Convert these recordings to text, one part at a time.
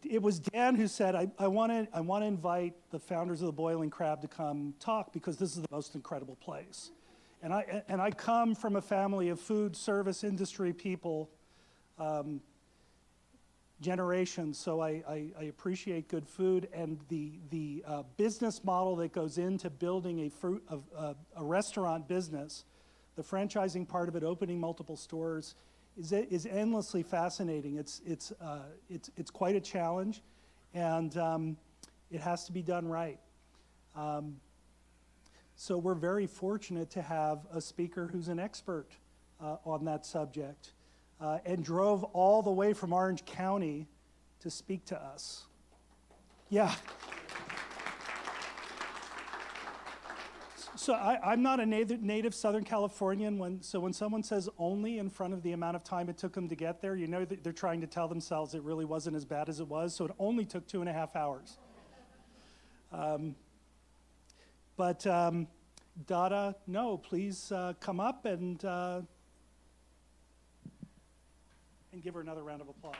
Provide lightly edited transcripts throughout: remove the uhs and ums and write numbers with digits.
it was Dan who said, I want to invite the founders of the Boiling Crab to come talk because this is the most incredible place. And I come from a family of food service industry people, generations, so I appreciate good food, and the business model that goes into building a restaurant business, the franchising part of it, opening multiple stores, is endlessly fascinating. It's quite a challenge, and it has to be done right. So we're very fortunate to have a speaker who's an expert on that subject, and drove all the way from Orange County to speak to us. Yeah. So I'm not a native Southern Californian, so when someone says only in front of the amount of time it took them to get there, you know that they're trying to tell themselves it really wasn't as bad as it was, so it only took 2.5 hours. But Dada Ngo, please come up and give her another round of applause.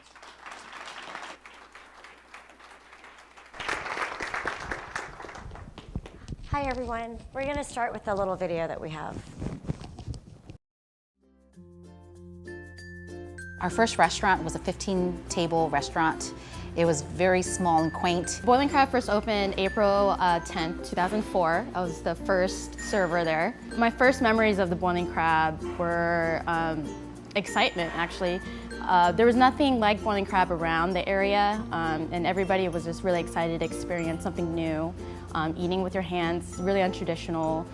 Hi everyone. We're going to start with a little video that we have. Our first restaurant was a 15-table restaurant. It was very small and quaint. Boiling Crab first opened April 10th, 2004. I was the first server there. My first memories of the Boiling Crab were excitement, actually. There was nothing like Boiling Crab around the area, and everybody was just really excited to experience something new. Eating with your hands, really untraditional,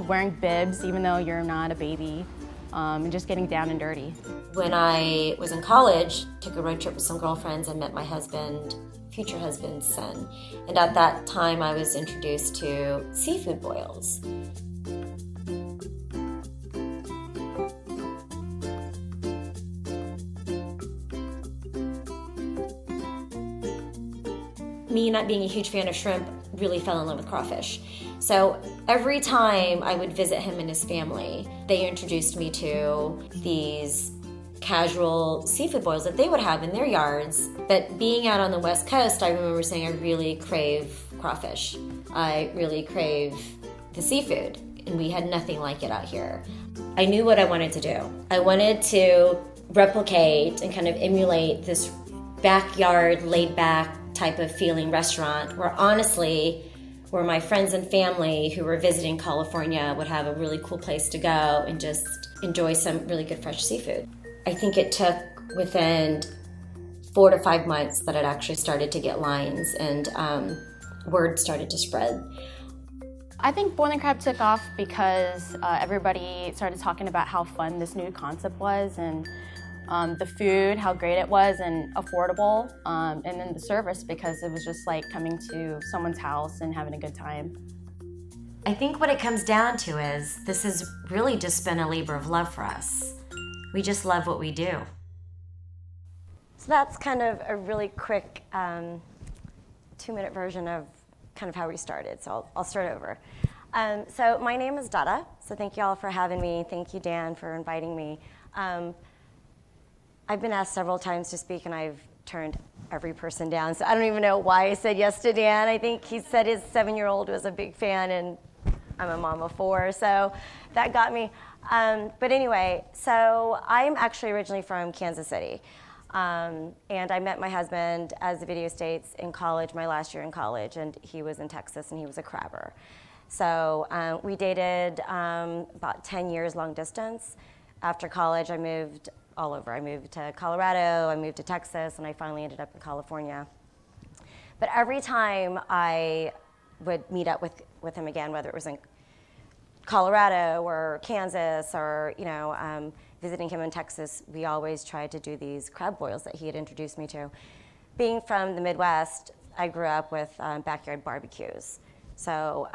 wearing bibs even though you're not a baby, and just getting down and dirty. When I was in college, took a road trip with some girlfriends and met my husband, future husband's son. And at that time I was introduced to seafood boils. Me not being a huge fan of shrimp really fell in love with crawfish. So every time I would visit him and his family, they introduced me to these casual seafood boils that they would have in their yards. But being out on the West Coast, I remember saying I really crave crawfish. I really crave the seafood, and we had nothing like it out here. I knew what I wanted to do. I wanted to replicate and kind of emulate this backyard, laid-back type of feeling restaurant where honestly, where my friends and family who were visiting California would have a really cool place to go and just enjoy some really good fresh seafood. I think it took within 4 to 5 months that it actually started to get lines and word started to spread. I think Boiling Crab took off because everybody started talking about how fun this new concept was, and the food, how great it was and affordable, and then the service, because it was just like coming to someone's house and having a good time. I think what it comes down to is this has really just been a labor of love for us. We just love what we do. So that's kind of a really quick 2-minute version of kind of how we started. So I'll start over. So my name is Dada. So thank you all for having me. Thank you, Dan, for inviting me. I've been asked several times to speak, and I've turned every person down. So I don't even know why I said yes to Dan. I think he said his 7-year-old was a big fan, and I'm a mom of 4, so that got me. But anyway, so I'm actually originally from Kansas City. And I met my husband, as the video states, in college, my last year in college, and he was in Texas, and he was a crabber. So we dated about 10 years long distance. After college, I moved all over. I moved to Colorado, I moved to Texas, and I finally ended up in California. But every time I would meet up with him again, whether it was in Colorado or Kansas or visiting him in Texas, we always tried to do these crab boils that he had introduced me to. Being from the Midwest, I grew up with backyard barbecues. So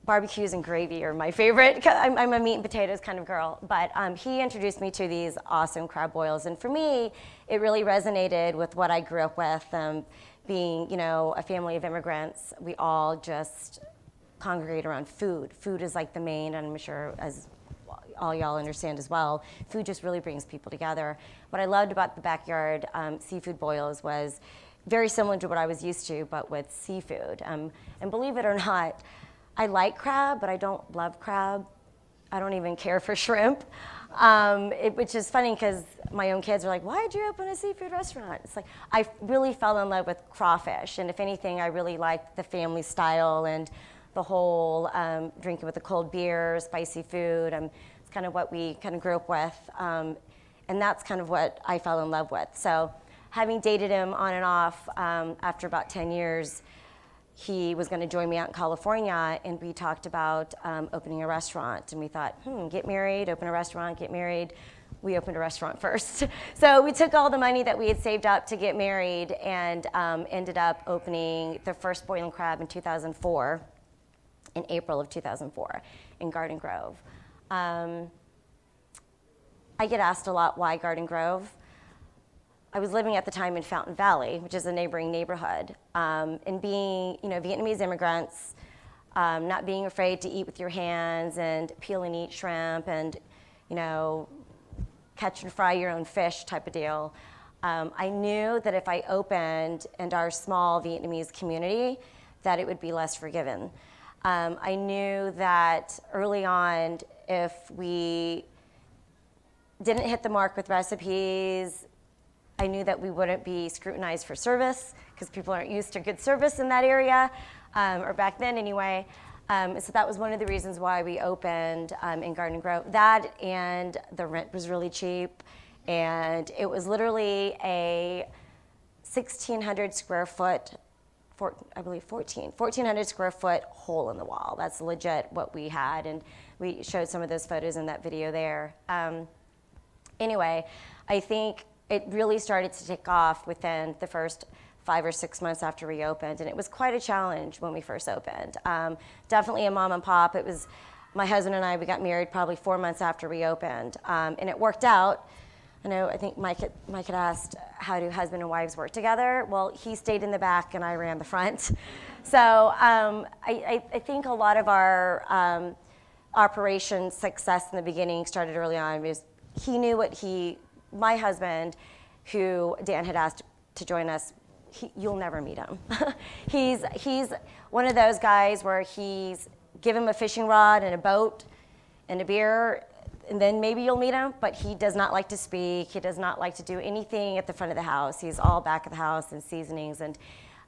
barbecues and gravy are my favorite. I'm a meat and potatoes kind of girl. But he introduced me to these awesome crab boils. And for me, it really resonated with what I grew up with. Being, a family of immigrants, we all just congregate around food. Food is like the main, and I'm sure as all y'all understand as well, food just really brings people together. What I loved about the backyard seafood boils was very similar to what I was used to, but with seafood. And believe it or not, I like crab, but I don't love crab. I don't even care for shrimp, which is funny because my own kids are like, why did you open a seafood restaurant? It's like, I really fell in love with crawfish. And if anything, I really liked the family style and the whole drinking with a cold beer, spicy food. It's kind of what we kind of grew up with. And that's kind of what I fell in love with. So having dated him on and off after about 10 years, he was going to join me out in California, and we talked about opening a restaurant. And we thought, get married, open a restaurant, get married. We opened a restaurant first. So we took all the money that we had saved up to get married and ended up opening the first Boiling Crab in 2004, in April of 2004, in Garden Grove. I get asked a lot, why Garden Grove? I was living at the time in Fountain Valley, which is a neighboring neighborhood, and being, Vietnamese immigrants, not being afraid to eat with your hands and peel and eat shrimp and, catch and fry your own fish type of deal. I knew that if I opened in our small Vietnamese community, that it would be less forgiving. I knew that early on, if we didn't hit the mark with recipes, I knew that we wouldn't be scrutinized for service because people aren't used to good service in that area, or back then anyway. So that was one of the reasons why we opened in Garden Grove. That and the rent was really cheap, and it was literally a 1,600 square foot, 1,400 square foot hole in the wall. That's legit what we had, and we showed some of those photos in that video there. Anyway, I think it really started to take off within the first 5 or 6 months after we opened, and it was quite a challenge when we first opened. Definitely a mom and pop. It was my husband and I, we got married probably 4 months after we opened, and it worked out. I think Mike had asked, how do husband and wives work together? Well, he stayed in the back and I ran the front. So I think a lot of our operation success in the beginning started early on because he knew my husband, who Dan had asked to join us, you'll never meet him. He's one of those guys where give him a fishing rod and a boat and a beer, and then maybe you'll meet him, but he does not like to speak. He does not like to do anything at the front of the house. He's all back of the house and seasonings. And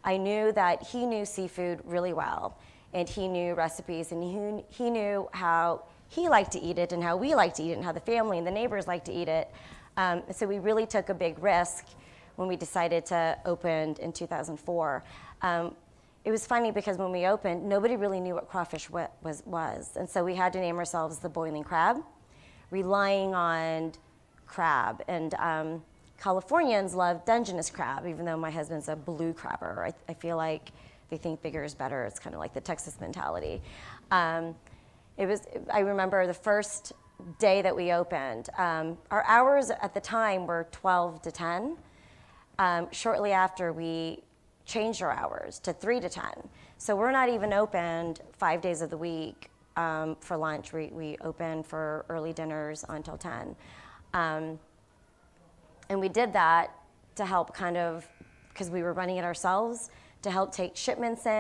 I knew that he knew seafood really well, and he knew recipes, and he knew how he liked to eat it and how we like to eat it and how the family and the neighbors like to eat it. So we really took a big risk when we decided to open in 2004. It was funny because when we opened, nobody really knew what crawfish was. And so we had to name ourselves the Boiling Crab, relying on crab. And Californians love Dungeness crab, even though my husband's a blue crabber. I feel like they think bigger is better. It's kind of like the Texas mentality. I remember the first day that we opened, our hours at the time were 12 to 10. Shortly after, we changed our hours to 3 to 10. So we're not even opened 5 days of the week for lunch. We open for early dinners until 10. And we did that to help because we were running it ourselves, to help take shipments in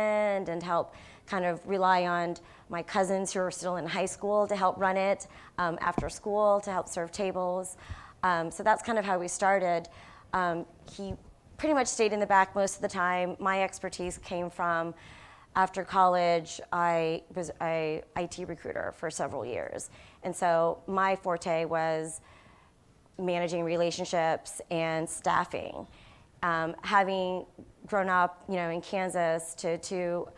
and help kind of rely on my cousins who are still in high school to help run it after school, to help serve tables. So that's kind of how we started. He pretty much stayed in the back most of the time. My expertise came from, after college, I was a IT recruiter for several years. And so my forte was managing relationships and staffing. Having grown up, in Kansas to two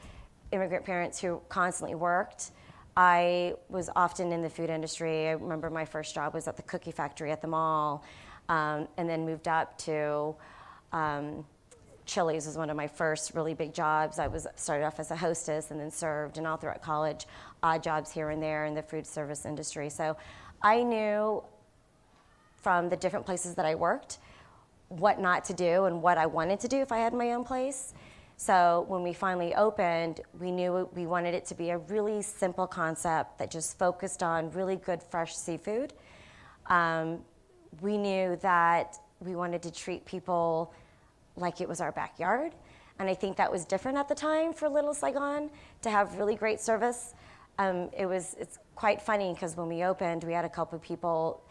immigrant parents who constantly worked, I was often in the food industry. I remember my first job was at the cookie factory at the mall, and then moved up to Chili's was one of my first really big jobs. I started off as a hostess and then served, and all throughout college, odd jobs here and there in the food service industry. So I knew from the different places that I worked what not to do and what I wanted to do if I had my own place. So when we finally opened, we knew we wanted it to be a really simple concept that just focused on really good fresh seafood. We knew that we wanted to treat people like it was our backyard. And I think that was different at the time for Little Saigon, to have really great service. It's quite funny because when we opened, we had a couple of people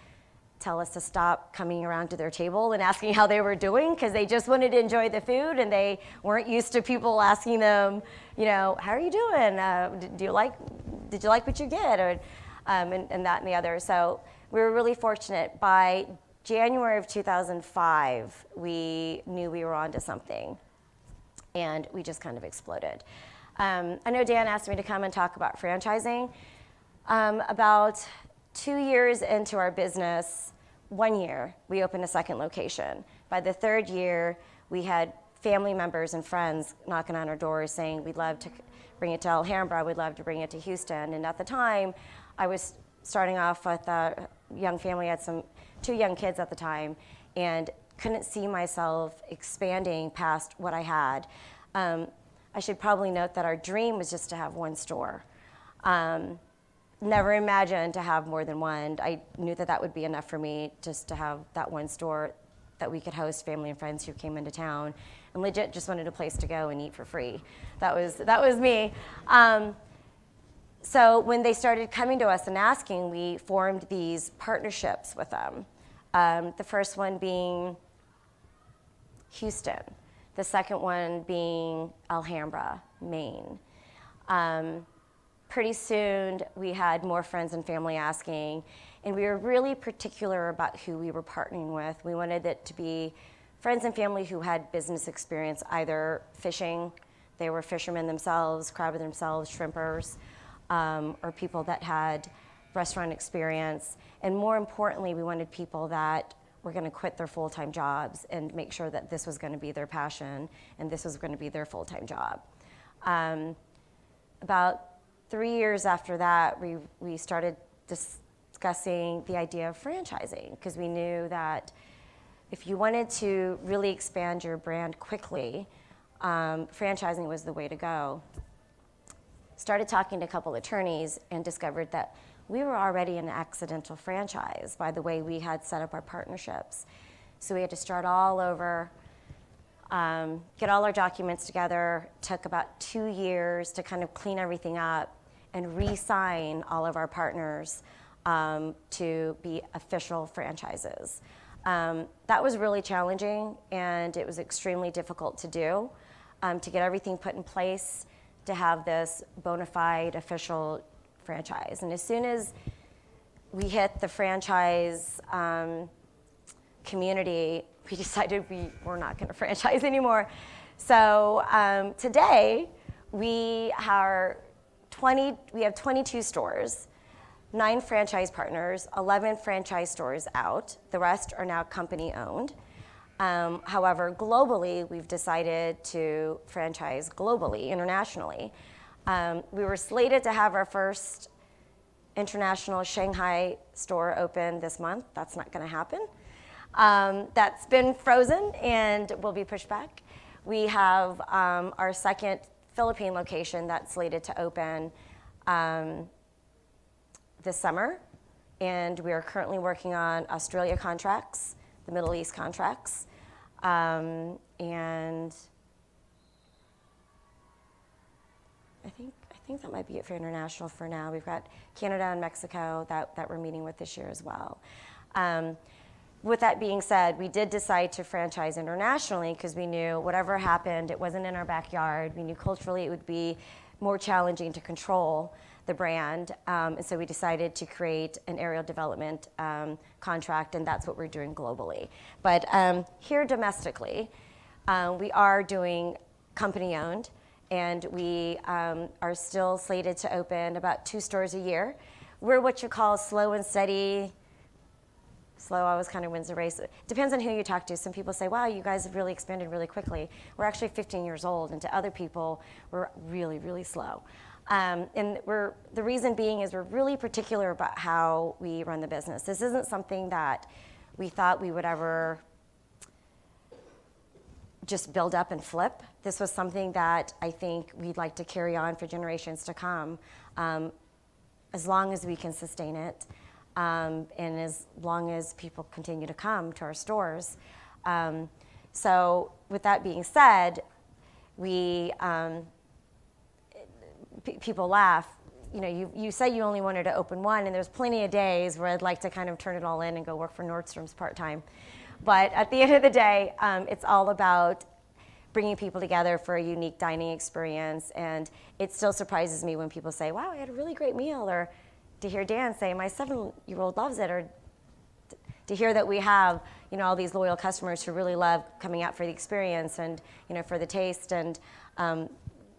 tell us to stop coming around to their table and asking how they were doing, because they just wanted to enjoy the food and they weren't used to people asking them, how are you doing? Did you like what you get? Or, and that and the other. So we were really fortunate. By January of 2005, we knew we were onto something, and we just kind of exploded. I know Dan asked me to come and talk about franchising. About 2 years into our business, 1 year, we opened a second location. By the third year, we had family members and friends knocking on our doors saying, we'd love to bring it to Alhambra, we'd love to bring it to Houston. And at the time, I was starting off with a young family, I had 2 young kids at the time, and couldn't see myself expanding past what I had. I should probably note that our dream was just to have 1 store. Never imagined to have more than 1. I knew that would be enough for me, just to have that 1 store that we could host family and friends who came into town, and legit just wanted a place to go and eat for free. That was me. So when they started coming to us and asking, we formed these partnerships with them. The first one being Houston, the second one being Alhambra, Maine. Pretty soon, we had more friends and family asking, and we were really particular about who we were partnering with. We wanted it to be friends and family who had business experience, either fishing, they were fishermen themselves, crabber themselves, shrimpers, or people that had restaurant experience. And more importantly, we wanted people that were going to quit their full-time jobs and make sure that this was going to be their passion and this was going to be their full-time job. About 3 years after that, we started discussing the idea of franchising, because we knew that if you wanted to really expand your brand quickly, franchising was the way to go. Started talking to a couple attorneys and discovered that we were already an accidental franchise by the way we had set up our partnerships. So we had to start all over, get all our documents together. Took about 2 years to kind of clean everything up and re-sign all of our partners to be official franchises. That was really challenging, and it was extremely difficult to do, to get everything put in place to have this bona fide official franchise. And as soon as we hit the franchise community, we decided we were not going to franchise anymore. So today we have 22 stores, 9 franchise partners, 11 franchise stores out. The rest are now company owned. However, globally, we've decided to franchise globally, internationally. We were slated to have our first international Shanghai store open this month. That's not going to happen. That's been frozen and will be pushed back. We have our second Philippine location that's slated to open this summer, and we are currently working on Australia contracts, the Middle East contracts, and I think that might be it for international for now. We've got Canada and Mexico that we're meeting with this year as well. With that being said, we did decide to franchise internationally because we knew whatever happened, it wasn't in our backyard. We knew culturally it would be more challenging to control the brand, and so we decided to create an aerial development contract, and that's what we're doing globally. But here domestically, we are doing company-owned, and we are still slated to open about 2 stores a year. We're what you call slow and steady. Slow always kind of wins the race. It depends on who you talk to. Some people say, wow, you guys have really expanded really quickly. We're actually 15 years old, and to other people, we're really, really slow. And the reason being is we're really particular about how we run the business. This isn't something that we thought we would ever just build up and flip. This was something that I think we'd like to carry on for generations to come, as long as we can sustain it, and as long as people continue to come to our stores. So with that being said, we people laugh. You know, you say you only wanted to open one, and there's plenty of days where I'd like to kind of turn it all in and go work for Nordstrom's part-time. But at the end of the day, it's all about bringing people together for a unique dining experience. And it still surprises me when people say, wow, I had a really great meal, or to hear Dan say, my 7-year-old loves it, or to hear that we have, you know, all these loyal customers who really love coming out for the experience and, you know, for the taste. And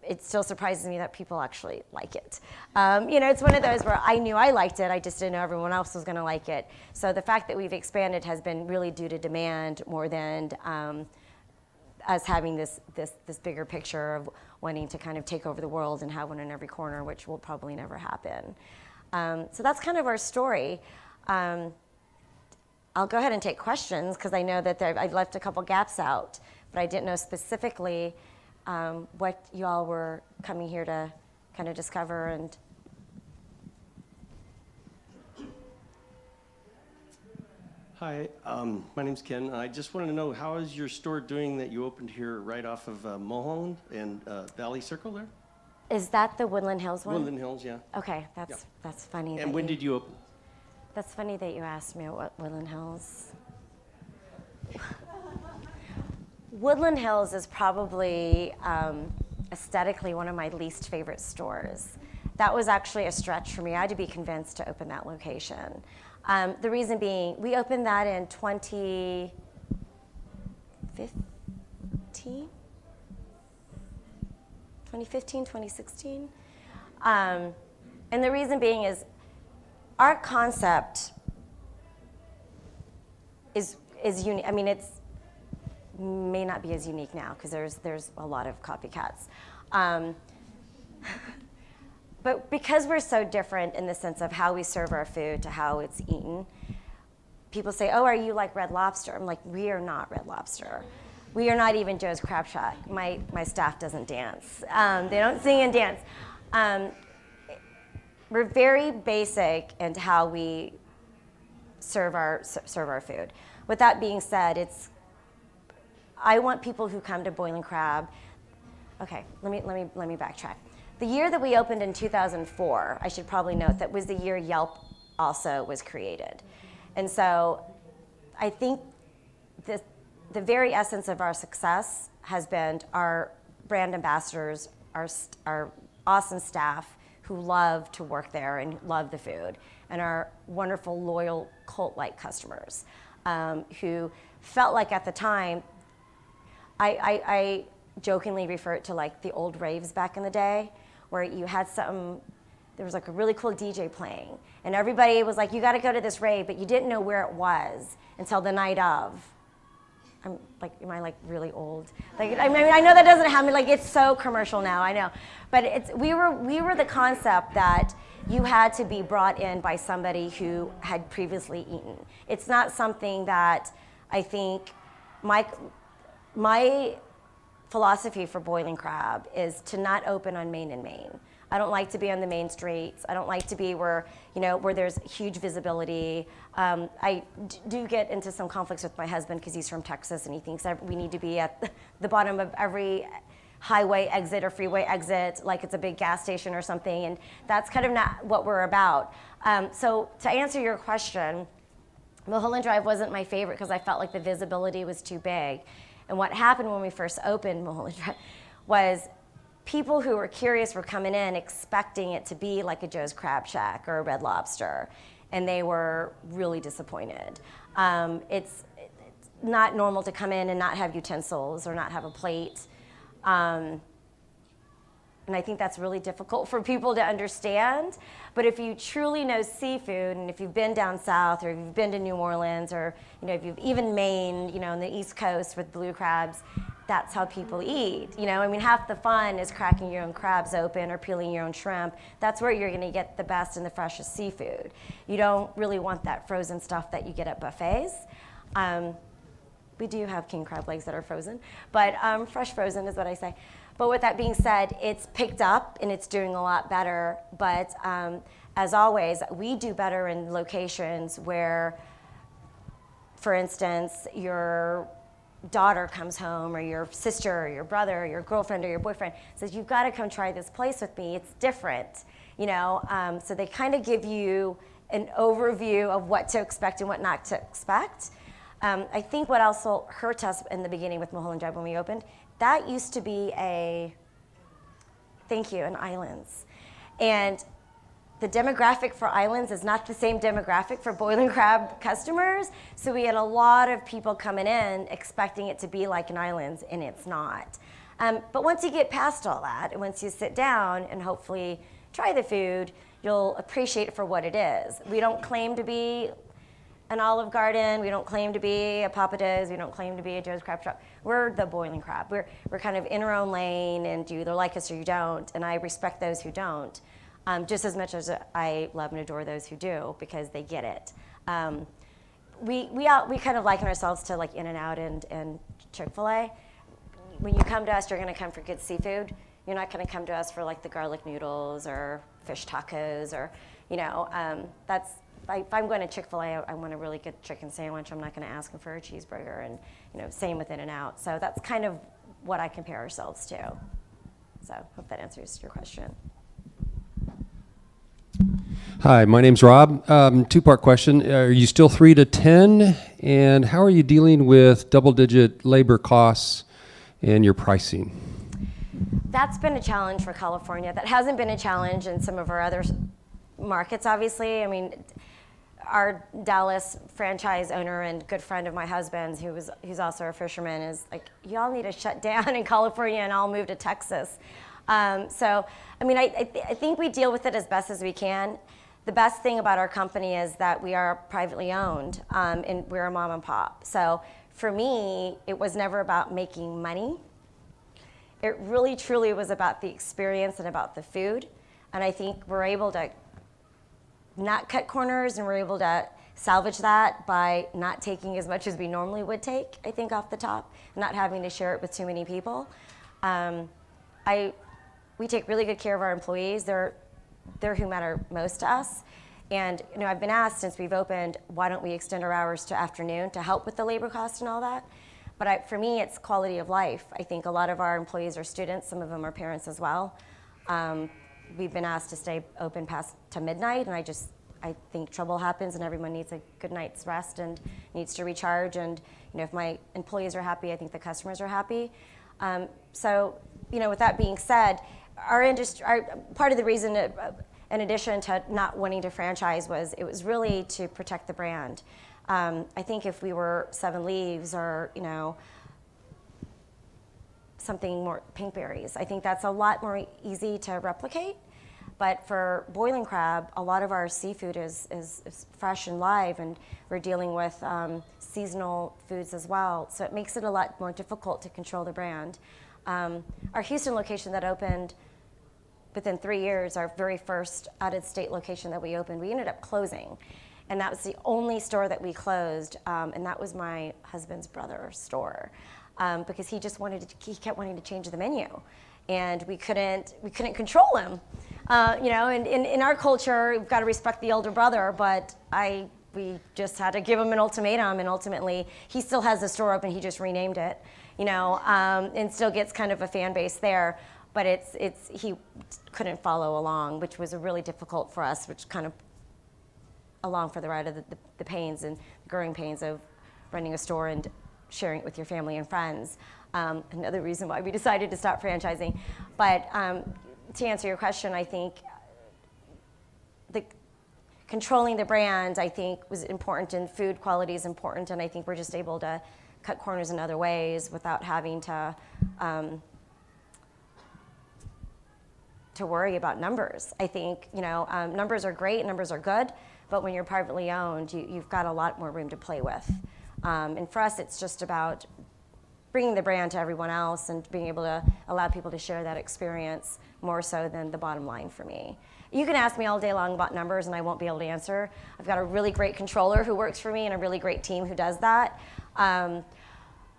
it still surprises me that people actually like it. You know, it's one of those where I knew I liked it, I just didn't know everyone else was gonna like it. So the fact that we've expanded has been really due to demand more than us having this bigger picture of wanting to kind of take over the world and have one in every corner, which will probably never happen. So that's kind of our story. I'll go ahead and take questions, because I know that I left a couple gaps out, but I didn't know specifically what you all were coming here to kind of discover. And Hi, my name's Ken. I just wanted to know, how is your store doing that you opened here right off of Mulholland and Valley Circle there? is that the Woodland Hills one? Woodland Hills, yeah. Okay, that's funny. And when did you open? That's funny that you asked me what Woodland Hills. Woodland Hills is probably aesthetically one of my least favorite stores. That was actually a stretch for me. I had to be convinced to open that location. The reason being, we opened that in 2015? 2015, 2016. And the reason being is our concept is unique. I mean, it's may not be as unique now because there's a lot of copycats. But because we're so different in the sense of how we serve our food to how it's eaten, people say, oh, are you like Red Lobster? I'm like, we are not Red Lobster. We are not even Joe's Crab Shack. My staff doesn't dance. They don't sing and dance. We're very basic in how we serve our food. With that being said, I want people who come to Boiling Crab. Okay, let me backtrack. The year that we opened in 2004, I should probably note, that was the year Yelp also was created. And so I think the very essence of our success has been our brand ambassadors, our awesome staff who love to work there and love the food, and our wonderful, loyal, cult-like customers who felt like at the time, I jokingly refer it to like the old raves back in the day, where you had there was like a really cool DJ playing, and everybody was like, you gotta go to this rave, but you didn't know where it was until the night of. I'm like, am I like really old? Like, I mean, I know that doesn't happen, like it's so commercial now, I know. But we were the concept that you had to be brought in by somebody who had previously eaten. It's not something that I think my philosophy for Boiling Crab is to not open on Main and Main. I don't like to be on the main streets. I don't like to be where there's huge visibility. I do get into some conflicts with my husband because he's from Texas and he thinks that we need to be at the bottom of every highway exit or freeway exit, like it's a big gas station or something, and that's kind of not what we're about. So to answer your question, Mulholland Drive wasn't my favorite because I felt like the visibility was too big. And what happened when we first opened Mulholland Drive was people who were curious were coming in expecting it to be like a Joe's Crab Shack or a Red Lobster, and they were really disappointed. It's not normal to come in and not have utensils or not have a plate. And I think that's really difficult for people to understand. But if you truly know seafood, and if you've been down south, or if you've been to New Orleans, or if you've even Maine, in the East Coast with blue crabs, that's how people eat. I mean, half the fun is cracking your own crabs open or peeling your own shrimp. That's where you're going to get the best and the freshest seafood. You don't really want that frozen stuff that you get at buffets. We do have king crab legs that are frozen, but fresh frozen is what I say. But with that being said, it's picked up and it's doing a lot better. But as always, we do better in locations where, for instance, your daughter comes home, or your sister, or your brother, or your girlfriend, or your boyfriend says, "You've got to come try this place with me. It's different," you know. So they kind of give you an overview of what to expect and what not to expect. I think what also hurt us in the beginning with Mulholland Drive when we opened, that used to be an islands, and the demographic for islands is not the same demographic for boiling crab customers. So we had a lot of people coming in expecting it to be like an islands, and it's not. But once you get past all that, and once you sit down and hopefully try the food, you'll appreciate it for what it is. We don't claim to be an Olive Garden. We don't claim to be a Papa Do's. We don't claim to be a Joe's Crab Shop. We're the boiling crab. We're kind of in our own lane, and you either like us or you don't. And I respect those who don't. Just as much as I love and adore those who do, because they get it. We kind of liken ourselves to like In-N-Out and Chick-fil-A. When you come to us, you're going to come for good seafood. You're not going to come to us for like the garlic noodles or fish tacos, or, you know, if I'm going to Chick-fil-A, I want a really good chicken sandwich. I'm not going to ask them for a cheeseburger, and, you know, same with In-N-Out. So that's kind of what I compare ourselves to. So hope that answers your question. Hi, my name's Rob. Two-part question. Are you still 3 to 10? And how are you dealing with double-digit labor costs and your pricing? That's been a challenge for California. That hasn't been a challenge in some of our other markets, obviously. I mean, our Dallas franchise owner and good friend of my husband's, who's also a fisherman, is like, y'all need to shut down in California and I'll move to Texas. So, I mean, I think we deal with it as best as we can. The best thing about our company is that we are privately owned, and we're a mom and pop. So for me, it was never about making money. It really, truly was about the experience and about the food. And I think we're able to not cut corners, and we're able to salvage that by not taking as much as we normally would take, I think, off the top, not having to share it with too many people. We take really good care of our employees. They're who matter most to us. And, you know, I've been asked since we've opened, why don't we extend our hours to afternoon to help with the labor cost and all that? But for me, it's quality of life. I think a lot of our employees are students. Some of them are parents as well. We've been asked to stay open past to midnight, and I think trouble happens, and everyone needs a good night's rest and needs to recharge. And, you know, if my employees are happy, I think the customers are happy. So, you know, with that being said, our industry, part of the reason, in addition to not wanting to franchise, was it was really to protect the brand. I think if we were Seven Leaves or, you know, something more Pinkberries, I think that's a lot more easy to replicate. But for boiling crab, a lot of our seafood is fresh and live, and we're dealing with seasonal foods as well. So it makes it a lot more difficult to control the brand. Our Houston location that opened within 3 years, our very first out-of-state location that we opened, we ended up closing. And that was the only store that we closed, and that was my husband's brother's store, because he kept wanting to change the menu, and we couldn't control him. You know, and in our culture, we've got to respect the elder brother, but we just had to give him an ultimatum, and ultimately, he still has the store open. He just renamed it, you know, and still gets kind of a fan base there. But he couldn't follow along, which was really difficult for us, which kind of along for the ride of the pains and growing pains of running a store and sharing it with your family and friends. Another reason why we decided to stop franchising. But to answer your question, I think controlling the brand, I think, was important, and food quality is important, and I think we're just able to cut corners in other ways without having to worry about numbers. I think, you know, numbers are great, numbers are good, but when you're privately owned, you've got a lot more room to play with. And for us, it's just about bringing the brand to everyone else and being able to allow people to share that experience more so than the bottom line for me. You can ask me all day long about numbers and I won't be able to answer. I've got a really great controller who works for me and a really great team who does that.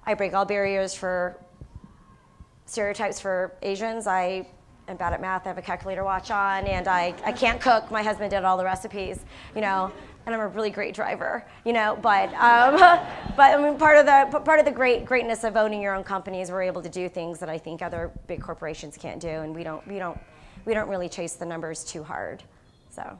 I break all barriers for stereotypes for Asians. I am bad at math. I have a calculator watch on, and I can't cook. My husband did all the recipes, you know, and I'm a really great driver, you know. But I mean, part of the greatness of owning your own company is we're able to do things that I think other big corporations can't do, and we don't really chase the numbers too hard, so.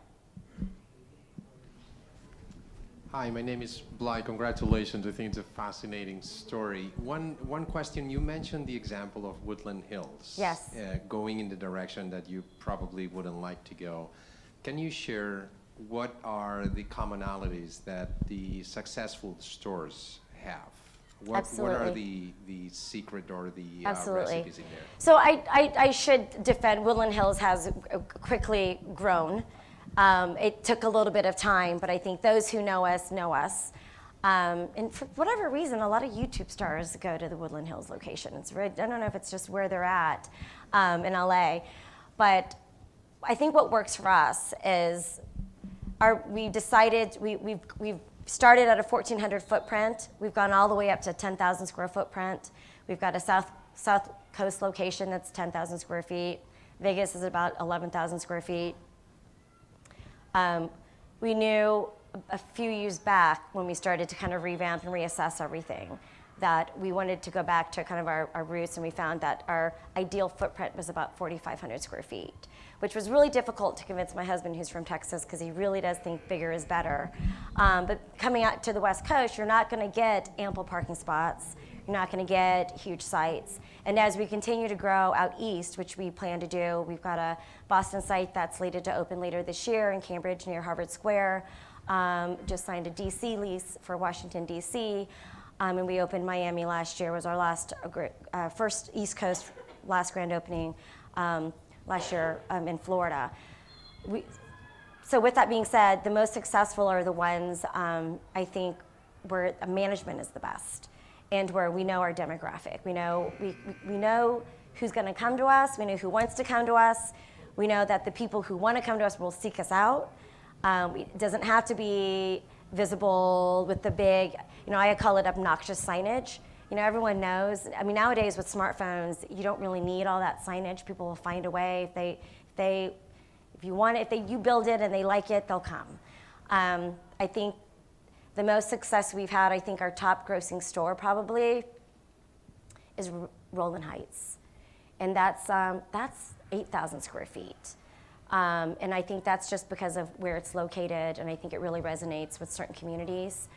Hi, my name is Bly. Congratulations. I think it's a fascinating story. One question, you mentioned the example of Woodland Hills. Yes. Going in the direction that you probably wouldn't like to go. Can you share what are the commonalities that the successful stores have? What are the secret or the recipes in there? So I should defend, Woodland Hills has quickly grown. It took a little bit of time, but I think those who know us know us. And for whatever reason, a lot of YouTube stars go to the Woodland Hills location. I don't know if it's just where they're at in LA, but I think what works for us is we've started at a 1,400 footprint. We've gone all the way up to 10,000 square footprint. We've got a South Coast location that's 10,000 square feet. Vegas is about 11,000 square feet. We knew a few years back when we started to kind of revamp and reassess everything that we wanted to go back to kind of our roots, and we found that our ideal footprint was about 4,500 square feet, which was really difficult to convince my husband, who's from Texas, because he really does think bigger is better. But coming out to the West Coast, you're not going to get ample parking spots. You're not going to get huge sites. And as we continue to grow out east, which we plan to do, we've got a Boston site that's slated to open later this year in Cambridge near Harvard Square. Just signed a DC lease for Washington, DC. And we opened Miami last year, was our first East Coast, last grand opening last year in Florida. So with that being said, the most successful are the ones I think where management is the best and where we know our demographic. We know who's going to come to us. We know who wants to come to us. We know that the people who want to come to us will seek us out. It doesn't have to be visible with the big, I call it obnoxious signage. Everyone knows. I mean, nowadays with smartphones, you don't really need all that signage. People will find a way. If you build it and they like it, they'll come. I think the most success we've had, I think our top grossing store probably is Rowland Heights. And that's 8,000 square feet. And I think that's just because of where it's located, and I think it really resonates with certain communities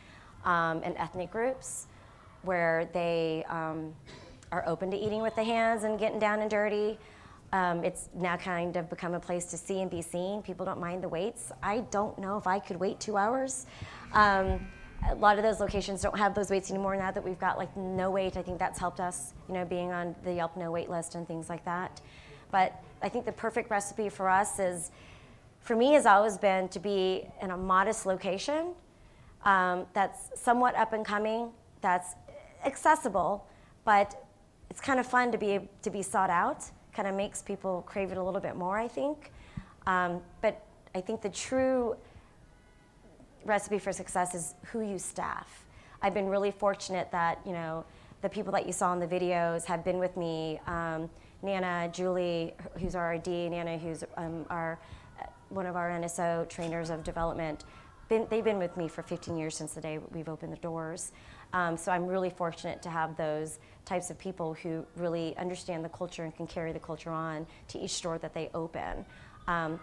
and ethnic groups where they are open to eating with the hands and getting down and dirty. It's now kind of become a place to see and be seen. People don't mind the waits. I don't know if I could wait 2 hours. A lot of those locations don't have those waits anymore now that we've got like no wait. I think that's helped us, being on the Yelp no wait list and things like that. But I think the perfect recipe for us has always been to be in a modest location that's somewhat up and coming, that's accessible, but it's kind of fun to be sought out. Kind of makes people crave it a little bit more, I think. But I think the true recipe for success is who you staff. I've been really fortunate that the people that you saw in the videos have been with me. Nana, Julie, who's our RD, Nana, who's one of our NSO trainers of development. They've been with me for 15 years since the day we've opened the doors. So I'm really fortunate to have those types of people who really understand the culture and can carry the culture on to each store that they open.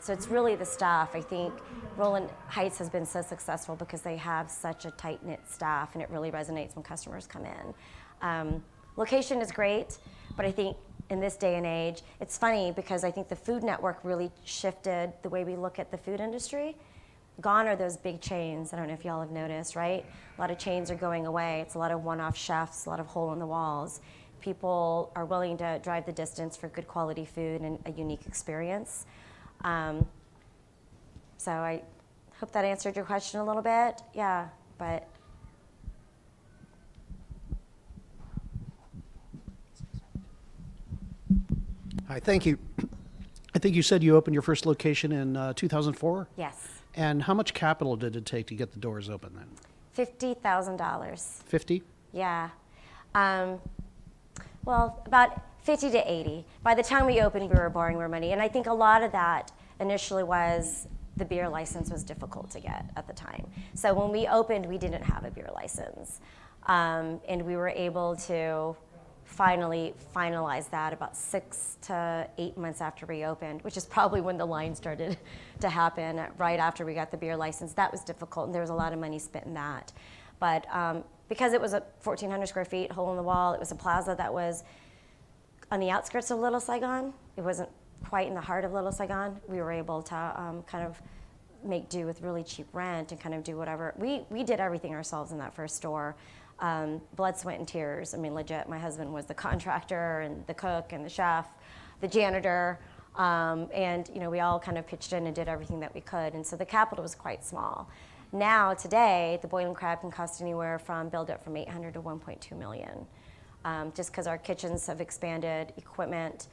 So it's really the staff. I think Rowland Heights has been so successful because they have such a tight-knit staff, and it really resonates when customers come in. Location is great, but I think in this day and age, it's funny because I think the Food Network really shifted the way we look at the food industry. Gone are those big chains. I don't know if y'all have noticed, right? A lot of chains are going away. It's a lot of one-off chefs, a lot of hole in the walls. People are willing to drive the distance for good quality food and a unique experience. So I hope that answered your question a little bit. Yeah, but. Hi, thank you. I think you said you opened your first location in 2004? Yes. And how much capital did it take to get the doors open then? $50,000. 50? Yeah. Well, about 50 to 80. By the time we opened, we were borrowing more money. And I think a lot of that initially was the beer license was difficult to get at the time. So when we opened, we didn't have a beer license. And we were able to finally finalize that about 6 to 8 months after we opened, which is probably when the line started to happen, right after we got the beer license. That was difficult, and there was a lot of money spent in that. But because it was a 1,400 square feet, hole in the wall, it was a plaza that was on the outskirts of Little Saigon. It wasn't quite in the heart of Little Saigon. We were able to kind of make do with really cheap rent and kind of do whatever. We did everything ourselves in that first store. Blood, sweat, and tears. I mean, legit, my husband was the contractor and the cook and the chef, the janitor, and we all kind of pitched in and did everything that we could. And so the capital was quite small. Now, today, the boiling crab can cost anywhere from, build up from 800 to 1.2 million. Just because our kitchens have expanded, equipment,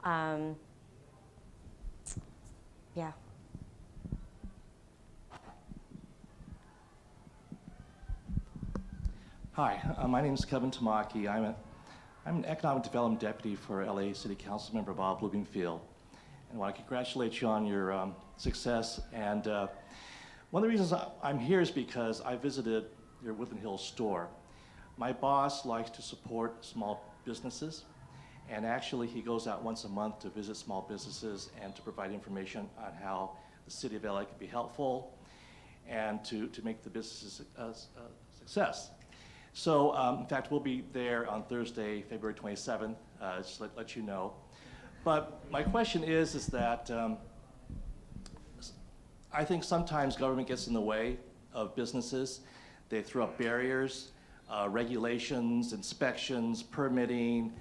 yeah. Hi, my name is Kevin Tamaki. I'm an economic development deputy for LA City Council member Bob Bloomfield. And I want to congratulate you on your success. And one of the reasons I'm here is because I visited your Woodland Hills store. My boss likes to support small businesses. And actually, he goes out once a month to visit small businesses and to provide information on how the city of LA can be helpful and to make the businesses a success. So, in fact, we'll be there on Thursday, February 27th, just to let you know. But my question is that I think sometimes government gets in the way of businesses. They throw up barriers, regulations, inspections, permitting,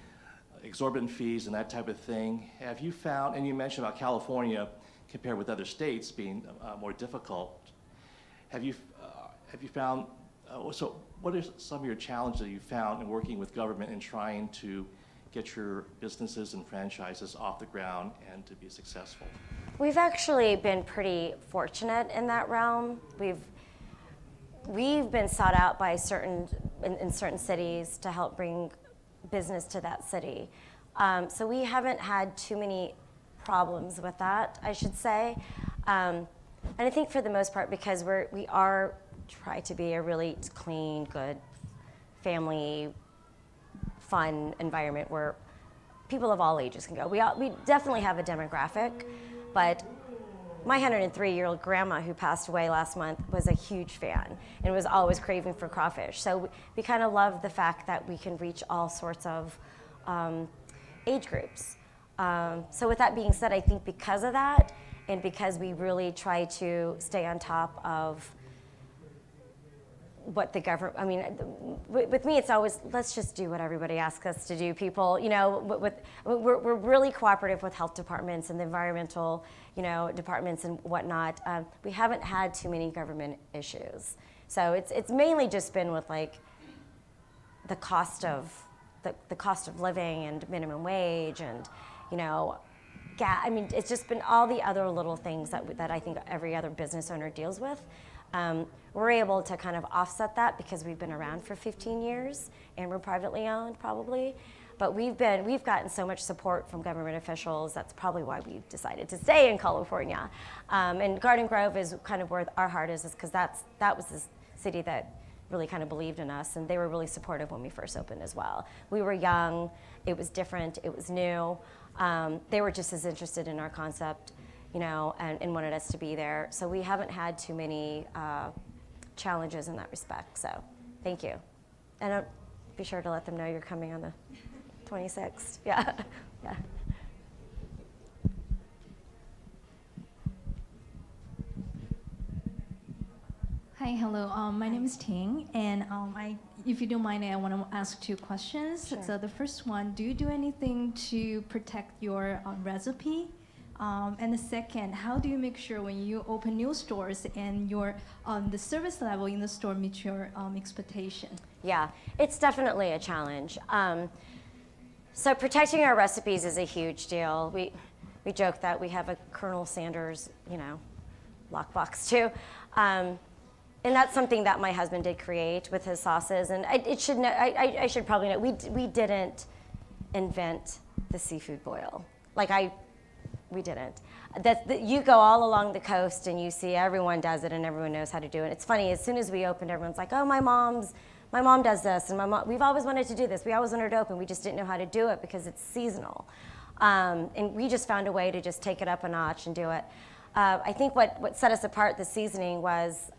exorbitant fees, and that type of thing. Have you found, and you mentioned about California compared with other states being more difficult, have you found, so what are some of your challenges that you found in working with government and trying to get your businesses and franchises off the ground and to be successful? We've actually been pretty fortunate in that realm. We've been sought out by in certain cities to help bring business to that city. So we haven't had too many problems with that, I should say. And I think for the most part, because we are try to be a really clean, good, family, fun environment where people of all ages can go. We definitely have a demographic, but my 103-year-old grandma who passed away last month was a huge fan and was always craving for crawfish. So we kind of love the fact that we can reach all sorts of age groups. So with that being said, I think because of that, and because we really try to stay on top of what the government, I mean, with me, it's always, let's just do what everybody asks us to do. People, we're really cooperative with health departments and the environmental, departments and whatnot. We haven't had too many government issues. So it's mainly just been with like the cost of living and minimum wage and, I mean, it's just been all the other little things that I think every other business owner deals with. We're able to kind of offset that because we've been around for 15 years and we're privately owned probably. But we've gotten so much support from government officials. That's probably why we've decided to stay in California. And Garden Grove is kind of where our heart is because that was the city that really kind of believed in us, and they were really supportive when we first opened as well. We were young, it was different, it was new. They were just as interested in our concept, and wanted us to be there. So we haven't had too many challenges in that respect, so thank you. And be sure to let them know you're coming on the 26th, yeah. Yeah. Hi, hello. My name is Ting, and if you don't mind, I want to ask 2 questions. Sure. So the first one, do you do anything to protect your recipe? And the second, how do you make sure when you open new stores and the service level in the store meets your expectation? Yeah, it's definitely a challenge. So protecting our recipes is a huge deal. We joke that we have a Colonel Sanders, lockbox too. And that's something that my husband did create with his sauces. And I should probably know, we didn't invent the seafood boil. We didn't. You go all along the coast and you see everyone does it and everyone knows how to do it. It's funny, as soon as we opened, everyone's like, oh, my mom does this, and we've always wanted to do this. We always wanted to open. We just didn't know how to do it because it's seasonal. And we just found a way to just take it up a notch and do it. I think what set us apart, the seasoning, was,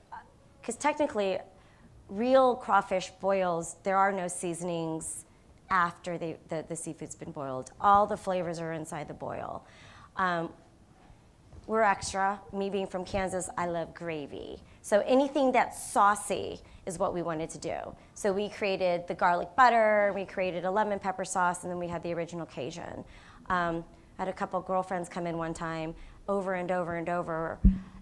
because technically, real crawfish boils, there are no seasonings after the seafood's been boiled. All the flavors are inside the boil. We're extra. Me being from Kansas, I love gravy. So anything that's saucy is what we wanted to do. So we created the garlic butter, we created a lemon pepper sauce, and then we had the original Cajun. I had a couple girlfriends come in one time over and over and over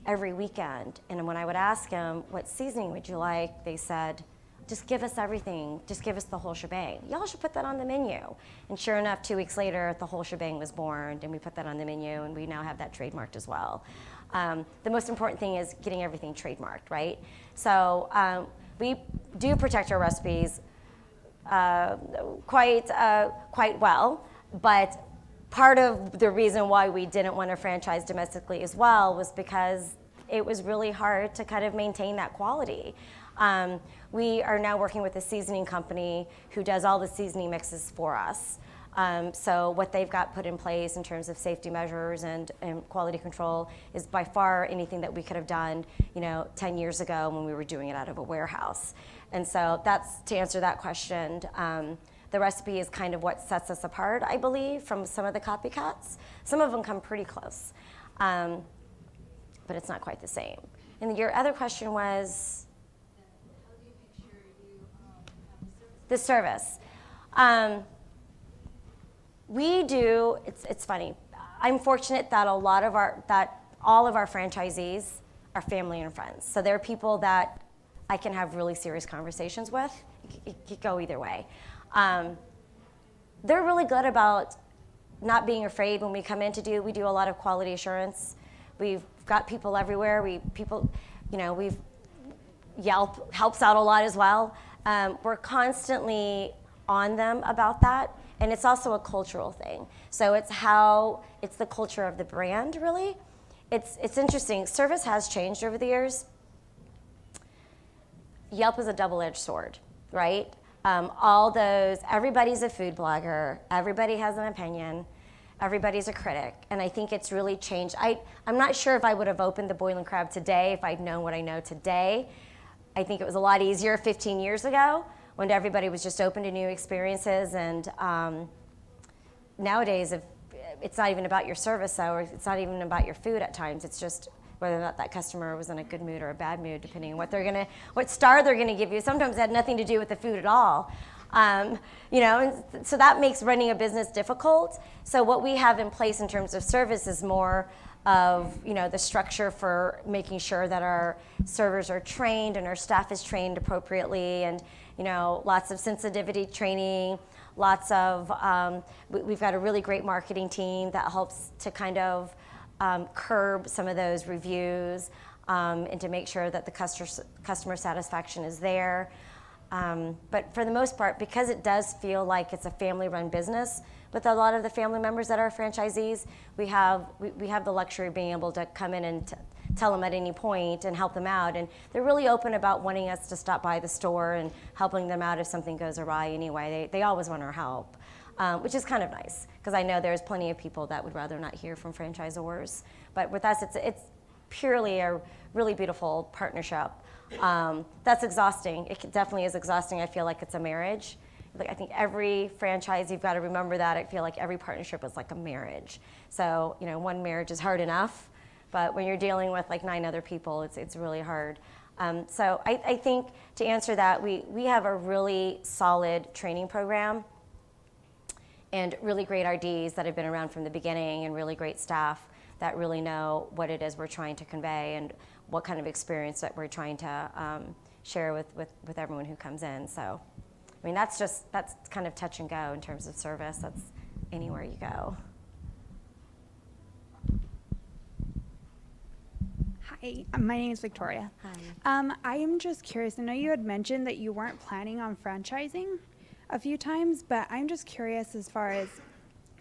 every weekend. And when I would ask them, what seasoning would you like? They said, just give us everything. Just give us the whole shebang. Y'all should put that on the menu. And sure enough, 2 weeks later, the whole shebang was born, and we put that on the menu, and we now have that trademarked as well. The most important thing is getting everything trademarked, right? So we do protect our recipes quite well, but part of the reason why we didn't want to franchise domestically as well was because it was really hard to kind of maintain that quality. We are now working with a seasoning company who does all the seasoning mixes for us. So what they've got put in place in terms of safety measures and quality control is by far anything that we could have done, 10 years ago when we were doing it out of a warehouse. And so that's to answer that question. The recipe is kind of what sets us apart, I believe, from some of the copycats. Some of them come pretty close, but it's not quite the same. And your other question was? The service. We do, it's funny. I'm fortunate that all of our franchisees are family and friends. So they're people that I can have really serious conversations with. It could go either way. They're really good about not being afraid when we come in we do a lot of quality assurance. We've got people everywhere. Yelp helps out a lot as well. We're constantly on them about that, and it's also a cultural thing. So it's the culture of the brand, really. It's interesting. Service has changed over the years. Yelp is a double-edged sword, right? Everybody's a food blogger, everybody has an opinion, everybody's a critic, and I think it's really changed. I'm not sure if I would have opened the Boiling Crab today if I'd known what I know today. I think it was a lot easier 15 years ago when everybody was just open to new experiences, and nowadays it's not even about your service, or it's not even about your food at times. It's just whether or not that customer was in a good mood or a bad mood, depending on what star they're gonna give you. Sometimes it had nothing to do with the food at all. And so that makes running a business difficult. So what we have in place in terms of service is more of the structure for making sure that our servers are trained and our staff is trained appropriately, and lots of sensitivity training, lots of we've got a really great marketing team that helps to kind of curb some of those reviews and to make sure that the customer satisfaction is there. But for the most part, because it does feel like it's a family-run business, with a lot of the family members that are franchisees, we have the luxury of being able to come in and tell them at any point and help them out. And they're really open about wanting us to stop by the store and helping them out if something goes awry anyway. They always want our help, which is kind of nice, because I know there's plenty of people that would rather not hear from franchisors. But with us, it's purely a really beautiful partnership. That's exhausting. It definitely is exhausting. I feel like it's a marriage. I think every franchise, you've got to remember that. I feel like every partnership is like a marriage. So, one marriage is hard enough, but when you're dealing with like 9 other people, it's really hard. So I think to answer that, we have a really solid training program and really great RDs that have been around from the beginning, and really great staff that really know what it is we're trying to convey and what kind of experience that we're trying to share with everyone who comes in. So, I mean, that's kind of touch and go in terms of service. That's anywhere you go. Hi, Hey, my name is Victoria. Hi. I am just curious. I know you had mentioned that you weren't planning on franchising a few times, but I'm just curious as far as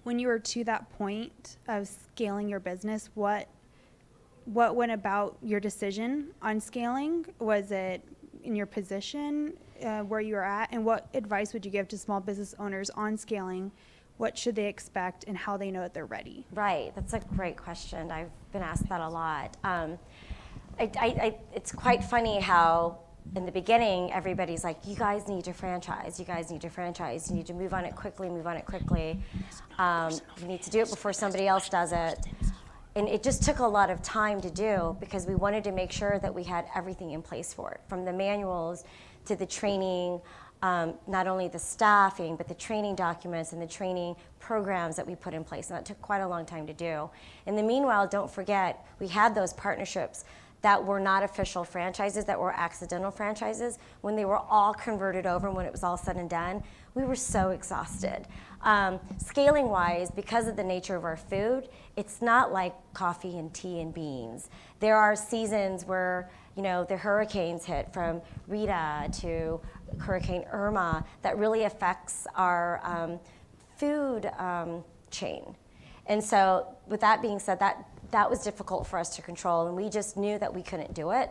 when you were to that point of scaling your business, what went about your decision on scaling? Was it in your position where you were at? And what advice would you give to small business owners on scaling? What should they expect and how they know that they're ready? Right, that's a great question. I've been asked that a lot. It's quite funny how in the beginning, everybody's like, you guys need to franchise, you guys need to franchise, you need to move on it quickly, move on it quickly. You need to do it before somebody else does it. And it just took a lot of time to do because we wanted to make sure that we had everything in place for it, from the manuals to the training, not only the staffing, but the training documents and the training programs that we put in place. And that took quite a long time to do. In the meanwhile, don't forget, we had those partnerships that were not official franchises, that were accidental franchises. When they were all converted over and when it was all said and done, we were so exhausted. Scaling wise, because of the nature of our food, it's not like coffee and tea and beans. There are seasons where, you know, the hurricanes hit, from Rita to Hurricane Irma, that really affects our food chain. And so with that being said, that was difficult for us to control, and we just knew that we couldn't do it.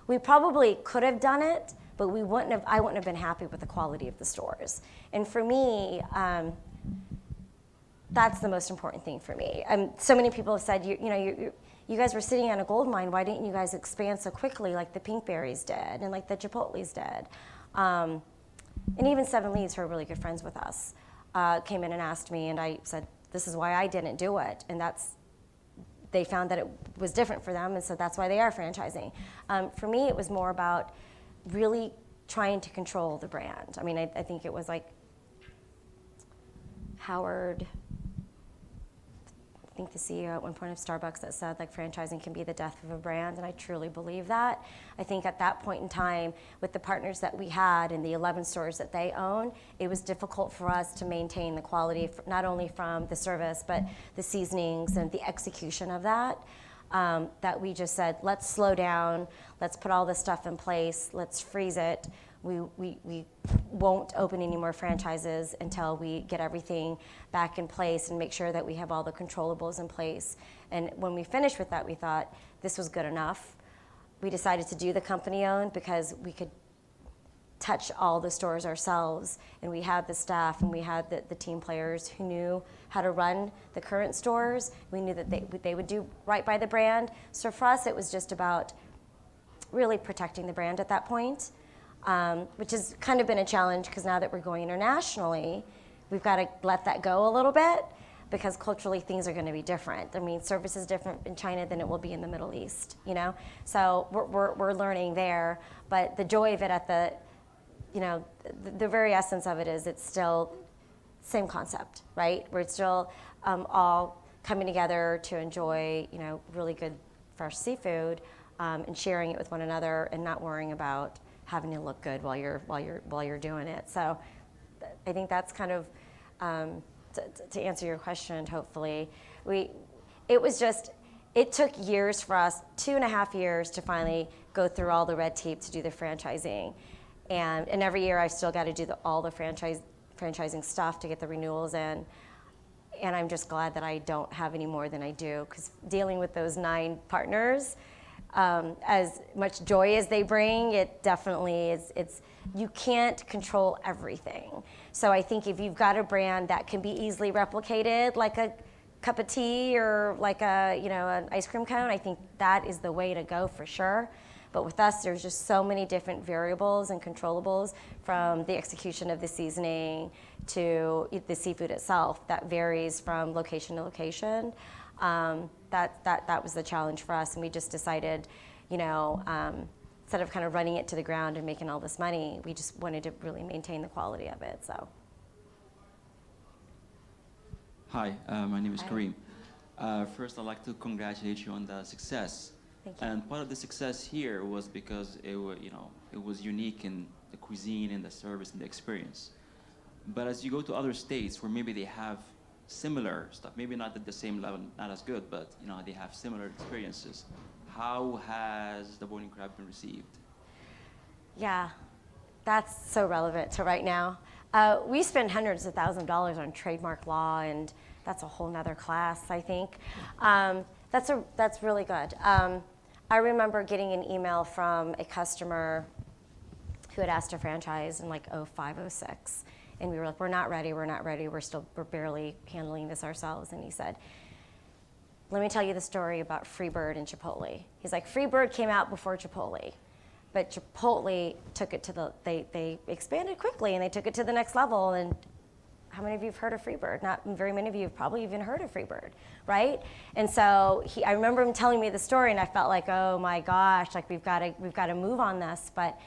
We probably could have done it, but I wouldn't have been happy with the quality of the stores. And for me, that's the most important thing for me. So many people have said, you guys were sitting on a gold mine. Why didn't you guys expand so quickly like the Pinkberries did and like the Chipotles did? And even Seven Leaves, who are really good friends with us, came in and asked me, and I said, this is why I didn't do it. And they found that it was different for them, and so that's why they are franchising. For me, it was more about really trying to control the brand. I mean, I think it was like Howard, I think the CEO at one point of Starbucks, that said like franchising can be the death of a brand, and I truly believe that. I think at that point in time, with the partners that we had and the 11 stores that they own, it was difficult for us to maintain the quality, not only from the service, but the seasonings and the execution of that. That we just said, let's slow down, let's put all this stuff in place, let's freeze it. We won't open any more franchises until we get everything back in place and make sure that we have all the controllables in place. And when we finished with that, we thought this was good enough. We decided to do the company owned because we could touch all the stores ourselves, and we had the staff and we had the team players who knew how to run the current stores. We knew that they would do right by the brand. So for us, it was just about really protecting the brand at that point. Which has kind of been a challenge because now that we're going internationally, we've got to let that go a little bit because culturally things are going to be different. I mean, service is different in China than it will be in the Middle East, you know? So we're learning there, but the joy of it at the very essence of it is it's still same concept, right? We're still all coming together to enjoy, really good fresh seafood and sharing it with one another and not worrying about having to look good while you're doing it. So I think that's kind of to answer your question. Hopefully, it took years for us, 2.5 years, to finally go through all the red tape to do the franchising, and every year I've still got to do all the franchising stuff to get the renewals in. And I'm just glad that I don't have any more than I do, because dealing with those 9 partners. As much joy as they bring, it definitely is. You can't control everything. So I think if you've got a brand that can be easily replicated, like a cup of tea or like an ice cream cone, I think that is the way to go for sure. But with us, there's just so many different variables and controllables, from the execution of the seasoning to the seafood itself, that varies from location to location. That was the challenge for us, and we just decided, instead of kind of running it to the ground and making all this money, we just wanted to really maintain the quality of it. So. Hi, my name is Kareem. First, I'd like to congratulate you on the success. Thank you. And part of the success here was because it was unique in the cuisine and the service and the experience. But as you go to other states where maybe they have similar stuff, maybe not at the same level, not as good, but they have similar experiences. how has the boiling crab been received? Yeah, that's so relevant to right now. We spend hundreds of thousands of dollars on trademark law, and that's a whole nother class, I think. That's really good. I remember getting an email from a customer who had asked to franchise in like 05, 06. And we were like, we're not ready, we're barely handling this ourselves. And he said, let me tell you the story about Freebird and Chipotle. He's like, Freebird came out before Chipotle, but Chipotle took it to they expanded quickly and they took it to the next level. And how many of you have heard of Freebird? Not very many of you have probably even heard of Freebird, right? And so I remember him telling me the story and I felt like, oh my gosh, like we've got to move on this. But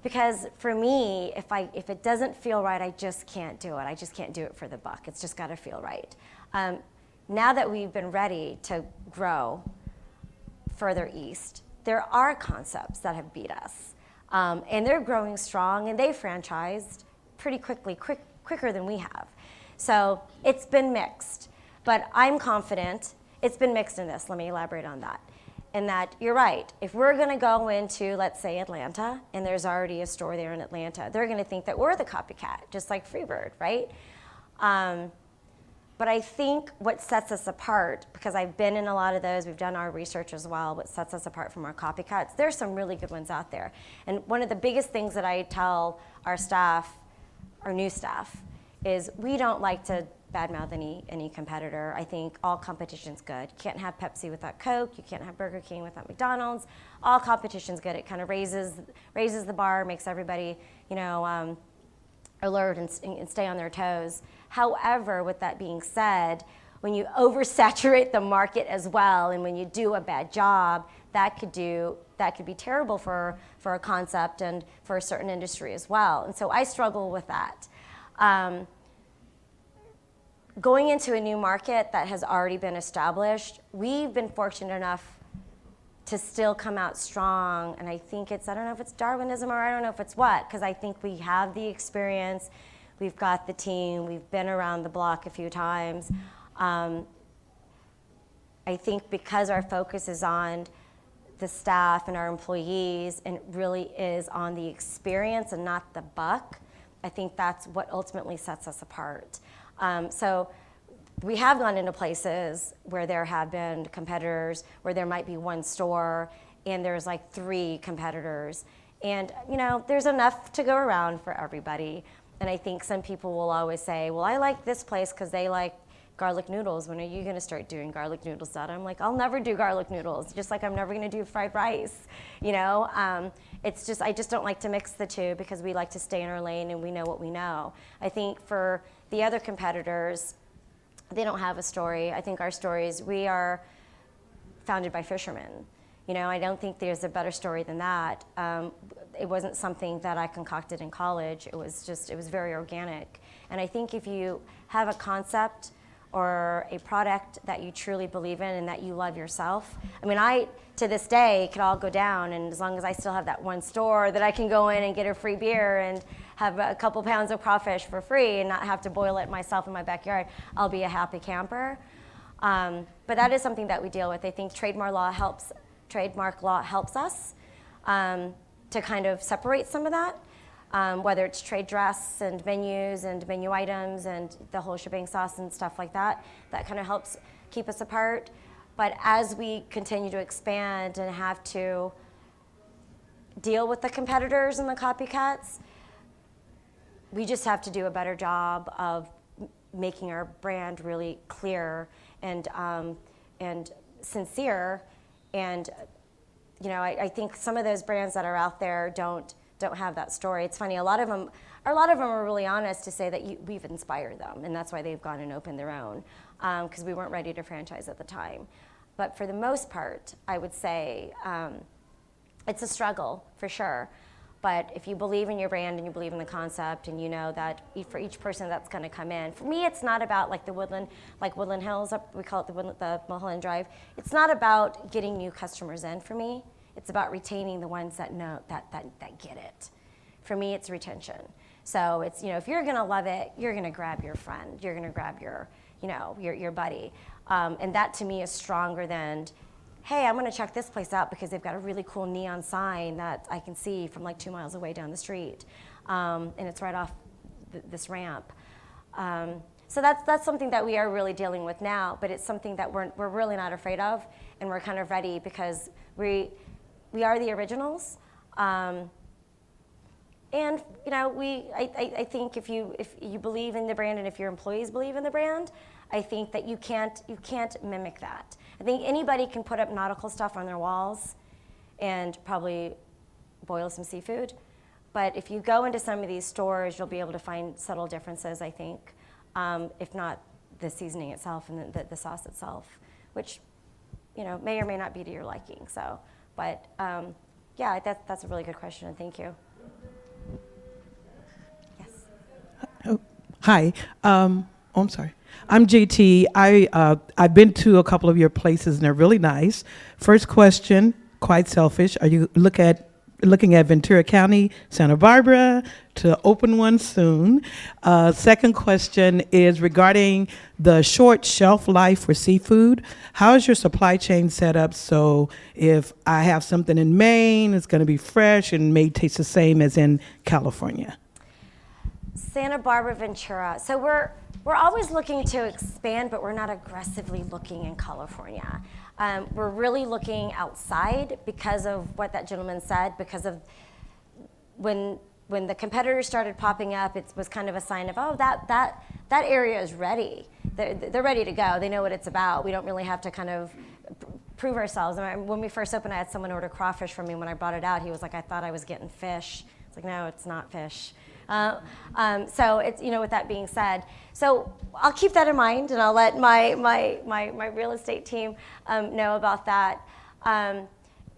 because for me, if it doesn't feel right, I just can't do it. I just can't do it for the buck. It's just got to feel right. Now that we've been ready to grow further east, there are concepts that have beat us. And they're growing strong, and they franchised pretty quicker than we have. So it's been mixed. But I'm confident it's been mixed in this. Let me elaborate on that. And that you're right. If we're going to go into, let's say, Atlanta, and there's already a store there in Atlanta, they're going to think that we're the copycat, just like Freebird, right? But I think what sets us apart, because I've been in a lot of those, we've done our research as well, what sets us apart from our copycats, there's some really good ones out there. And one of the biggest things that I tell our staff, our new staff, is we don't like to badmouth any competitor. I think all competition's good. You can't have Pepsi without Coke. You can't have Burger King without McDonald's. All competition's good. It kind of raises the bar, makes everybody, alert and stay on their toes. However, with that being said, when you oversaturate the market as well, and when you do a bad job, that could be terrible for a concept and for a certain industry as well. And so I struggle with that. Going into a new market that has already been established, we've been fortunate enough to still come out strong. And I think I don't know if it's Darwinism or I don't know if it's what, because I think we have the experience, we've got the team, we've been around the block a few times. I think because our focus is on the staff and our employees and it really is on the experience and not the buck, I think that's what ultimately sets us apart. So we have gone into places where there have been competitors, where there might be one store and there's like 3 competitors. And there's enough to go around for everybody. And I think some people will always say, well, I like this place because they like garlic noodles. When are you going to start doing garlic noodles, Dada? I'm like, I'll never do garlic noodles, just like I'm never going to do fried rice. It's just, I just don't like to mix the two because we like to stay in our lane and we know what we know. I think for the other competitors, they don't have a story. I think our stories, we are founded by fishermen. I don't think there's a better story than that. It wasn't something that I concocted in college. It was very organic. And I think if you have a concept or a product that you truly believe in and that you love yourself. I mean, to this day, could all go down, and as long as I still have that one store that I can go in and get a free beer and have a couple pounds of crawfish for free and not have to boil it myself in my backyard, I'll be a happy camper. But that is something that we deal with. I think trademark law helps us to kind of separate some of that. Whether it's trade dress and menus and menu items and the whole shebang sauce and stuff like that, that kind of helps keep us apart. But as we continue to expand and have to deal with the competitors and the copycats, we just have to do a better job of making our brand really clear and sincere. And I think some of those brands that are out there don't have that story. It's funny, a lot of them are really honest to say that we've inspired them, and that's why they've gone and opened their own, because we weren't ready to franchise at the time. But for the most part, I would say it's a struggle, for sure. But if you believe in your brand and you believe in the concept and you know that for each person that's going to come in, for me it's not about like Woodland Hills, we call it the Mulholland Drive. It's not about getting new customers in for me. It's about retaining the ones that know, that get it. For me, it's retention. So it's, if you're gonna love it, you're gonna grab your friend, you're gonna grab your buddy. And that to me is stronger than, hey, I'm gonna check this place out because they've got a really cool neon sign that I can see from like 2 miles away down the street. And it's right off this ramp. So that's something that we are really dealing with now, but it's something that we're really not afraid of, and we're kind of ready because we are the originals. And you know, I think if you believe in the brand and if your employees believe in the brand, I think that you can't mimic that. I think anybody can put up nautical stuff on their walls and probably boil some seafood. But if you go into some of these stores, you'll be able to find subtle differences, I think, if not the seasoning itself and the sauce itself, which, you know, may or may not be to your liking. So, but yeah, that's a really good question, and thank you. Yes. Oh, hi. I'm sorry. I'm JT. I've been to a couple of your places, and they're really nice. First question, quite selfish. Are you looking at Ventura County, Santa Barbara, to open one soon? Second question is regarding the short shelf life for seafood. How is your supply chain set up so if I have something in Maine, it's going to be fresh and may taste the same as in California? Santa Barbara, Ventura. So we're always looking to expand, but we're not aggressively looking in California. We're really looking outside because of what that gentleman said, because of when the competitors started popping up, it was kind of a sign of, oh, that area is ready. They're ready to go. They know what it's about. We don't really have to kind of prove ourselves. When we first opened, I had someone order crawfish from me. When I brought it out, he was like, I thought I was getting fish. It's like, no, it's not fish. So it's, you know, with that being said, so I'll keep that in mind, and I'll let my real estate team know about that.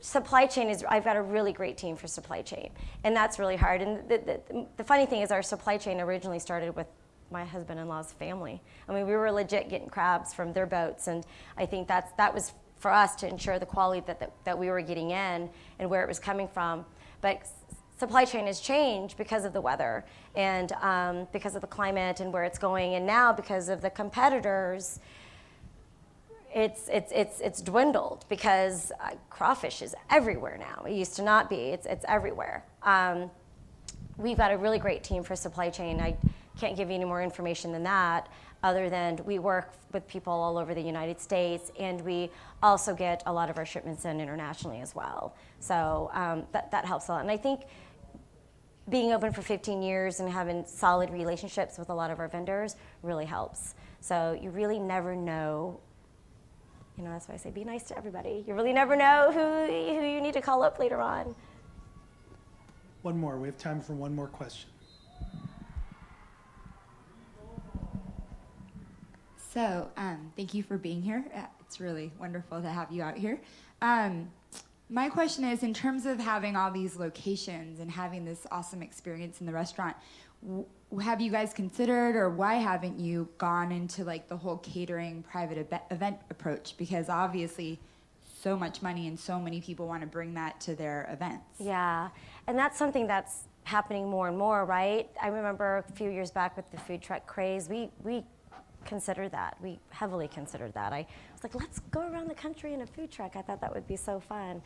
Supply chain I've got a really great team for supply chain, and that's really hard. And the funny thing is, our supply chain originally started with my husband-in-law's family. I mean, we were legit getting crabs from their boats, and I think that was for us to ensure the quality that we were getting in and where it was coming from. But supply chain has changed because of the weather and because of the climate and where it's going, and now because of the competitors, it's dwindled because crawfish is everywhere now. It used to not be. It's everywhere. We've got a really great team for supply chain. I can't give you any more information than that, other than we work with people all over the United States, and we also get a lot of our shipments in internationally as well. So that helps a lot. And I think being open for 15 years and having solid relationships with a lot of our vendors really helps. So you really never know, you know, that's why I say be nice to everybody. You really never know who you need to call up later on. One more, we have time for one more question. So, thank you for being here. It's really wonderful to have you out here. My question is, in terms of having all these locations and having this awesome experience in the restaurant, have you guys considered, or why haven't you gone into like the whole catering private event approach? Because obviously so much money and so many people want to bring that to their events. Yeah, and that's something that's happening more and more, right? I remember a few years back with the food truck craze, we considered that. We heavily considered that. I was like, let's go around the country in a food truck. I thought that would be so fun.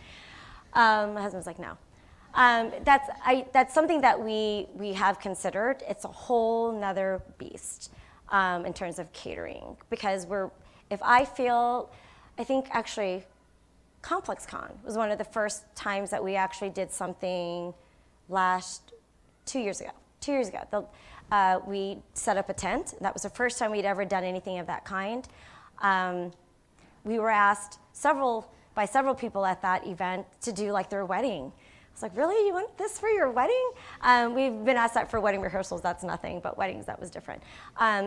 My husband was like, no. That's something that we have considered. It's a whole nother beast in terms of catering, because I think actually Complex Con was one of the first times that we actually did something 2 years ago. 2 years ago. We set up a tent. That was the first time we'd ever done anything of that kind. We were asked by several people at that event to do like their wedding. I was like, really? You want this for your wedding? We've been asked that for wedding rehearsals. That's nothing, but weddings, that was different.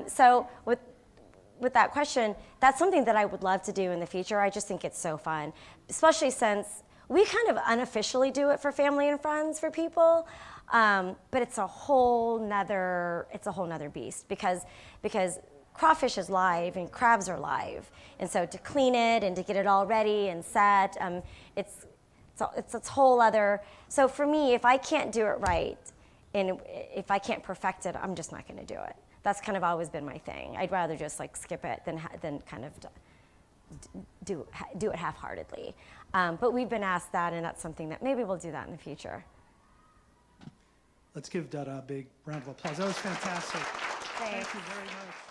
So with that question, that's something that I would love to do in the future. I just think it's so fun, especially since we kind of unofficially do it for family and friends for people. But it's a whole nother beast because crawfish is live and crabs are live, and so to clean it and to get it all ready and set, it's whole other. So for me, if I can't do it right, and if I can't perfect it, I'm just not going to do it. That's kind of always been my thing. I'd rather just like skip it than kind of do it half-heartedly. But we've been asked that, and that's something that maybe we'll do that in the future. Let's give Dada a big round of applause. That was fantastic. Thanks. Thank you very much.